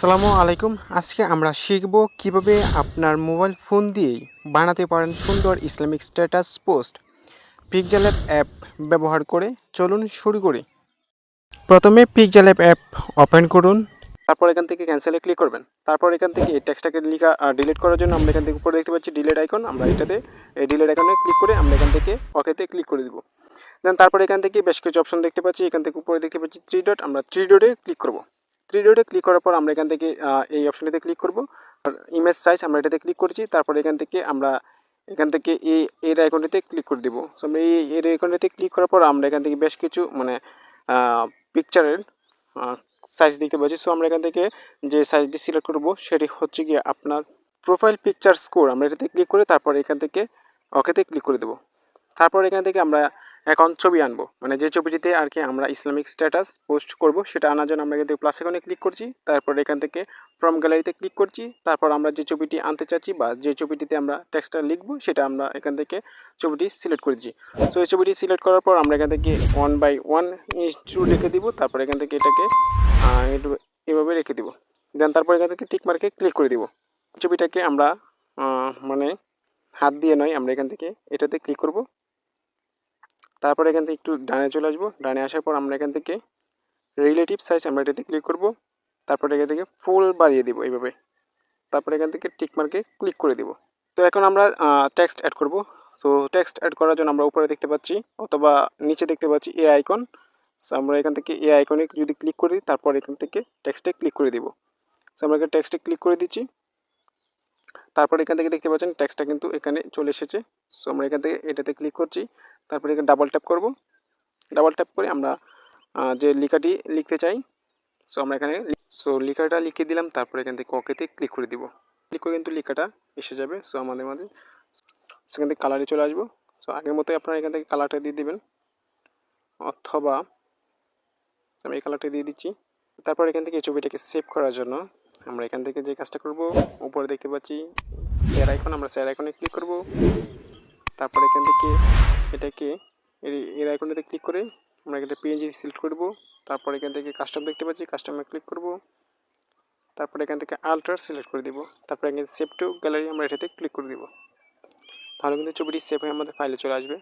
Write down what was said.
আসসালামু আলাইকুম। আজকে আমরা শিখব কিভাবে আপনার মোবাইল ফোন দিয়েই বানাতে পারেন সুন্দর ইসলামিক স্ট্যাটাস পোস্ট পিকজালেব অ্যাপ ব্যবহার করে। চলুন শুরু করি। প্রথমে পিকজালেব অ্যাপ ওপেন করুন। তারপর এখান থেকে ক্যান্সেলে ক্লিক করবেন। তারপর এখান থেকে এই টেক্সটটাকে লিখা ডিলিট করার জন্য আমরা এখান থেকে উপরে দেখতে পাচ্ছি ডিলিট আইকন। আমরা এটাতে এই ডিলিট আইকনে ক্লিক করে আমরা এখান থেকে ওকেতে ক্লিক করে দিব। দেন তারপর এখান থেকে বেশ কিছু অপশন দেখতে পাচ্ছি। এখান থেকে উপরে দেখতে পাচ্ছি থ্রি ডট, আমরা থ্রি ডটে ক্লিক করব। থ্রি ডটে ক্লিক করার পর আমরা এখান থেকে এই অপশনটিতে ক্লিক করব। আর ইমেজ সাইজ আমরা এটাতে ক্লিক করেছি। তারপর এখান থেকে আমরা এর আইকনটিতে ক্লিক করে দিব। সো আমরা এর আইকনটিতে ক্লিক করার পর আমরা এখান থেকে বেশ কিছু পিকচারের সাইজ দেখতে পাচ্ছি। সো আমরা এখান থেকে যে সাইজটি সিলেক্ট করব সেটি হচ্ছে গিয়ে আপনার প্রোফাইল পিকচার স্কোর। আমরা এটাতে ক্লিক করে তারপর এখান থেকে ওকেতে ক্লিক করে দেবো। তারপর এখান থেকে আমরা এখন ছবি আনবো, মানে যে ছবিটিতে আর কি আমরা ইসলামিক স্ট্যাটাস পোস্ট করব সেটা আনার জন্য আমরা কিন্তু প্লাস আইকনে ক্লিক করছি। তারপর এখান থেকে ফ্রম গ্যালারিতে ক্লিক করছি। তারপর আমরা যে ছবিটি আনতে চাচ্ছি বা যে ছবিটিতে আমরা টেক্সটটা লিখবো সেটা আমরা এখান থেকে ছবিটি সিলেক্ট করেছি। তো এই ছবিটি সিলেক্ট করার পর আমরা এখান থেকে 1/1 ইঞ্চু রেখে দিব। তারপর এখান থেকে এটাকে এভাবে রেখে দিব। দেন তারপর এখান থেকে টিক মার্কে ক্লিক করে দিব। ছবিটাকে আমরা মানে হাত দিয়ে নয়, আমরা এখান থেকে এটাতে ক্লিক করব। তারপর এখান থেকে একটু ডানে চলে আসবো। ডানে আসার পর আমরা এখান থেকে রিলেটিভ সাইজ আমরা এটাতে ক্লিক করব। তারপর এখান থেকে ফুল বাড়িয়ে দিব এইভাবে। তারপর এখান থেকে টিক মার্কে ক্লিক করে দিব। তো এখন আমরা টেক্সট অ্যাড করব। সো টেক্সট অ্যাড করার জন্য আমরা উপরে দেখতে পাচ্ছি অথবা নিচে দেখতে পাচ্ছি এ আইকন। সো আমরা এখান থেকে এ আইকনে যদি ক্লিক করি তারপর এখান থেকে টেক্সটে ক্লিক করে দিব। সো আমরা টেক্সটে ক্লিক করে দিচ্ছি। তারপর এখান থেকে দেখতে পাচ্ছেন টেক্সটটা কিন্তু এখানে চলে এসেছে। সো আমরা এখান থেকে এটাতে ক্লিক করছি। তারপর এখানে ডাবল ট্যাপ করব। ডাবল ট্যাপ করে আমরা যে লেখাটি লিখতে চাই আমরা এখানে লেখাটা লিখে দিলাম। তারপর এখান থেকে ওকেতে ক্লিক করে দিব। ক্লিক করে কিন্তু লেখাটা এসে যাবে। সো আমাদের মাঝে সেখান থেকে কালারে চলে আসবো। সো আগের মতোই আপনারা এখান থেকে কালারটা দিয়ে দিবেন, অথবা আমি এই কালারটা দিয়ে দিচ্ছি। তারপর এখান থেকে এই ছবিটাকে সেভ করার জন্য আমরা এখান থেকে যে কাজটা করব, উপরে দেখতে পাচ্ছি শেয়ার আইকন, আমরা শেয়ার আইকনে ক্লিক করব। তারপর এখান থেকে এটাকে এর আইকনটাতে ক্লিক করে আমরা এখানে পিএনজি সিলেক্ট করব। তারপর এখান থেকে কাস্টম দেখতে পাচ্ছি, কাস্টমে ক্লিক করব। তারপর এখান থেকে আল্টার সিলেক্ট করে দিব। তারপর এখানে সেভ টু গ্যালারি আমরা এটাতে ক্লিক করে দিব। তাহলে কিন্তু ছবিটি সেভ হয়ে আমাদের ফাইলে চলে আসবে।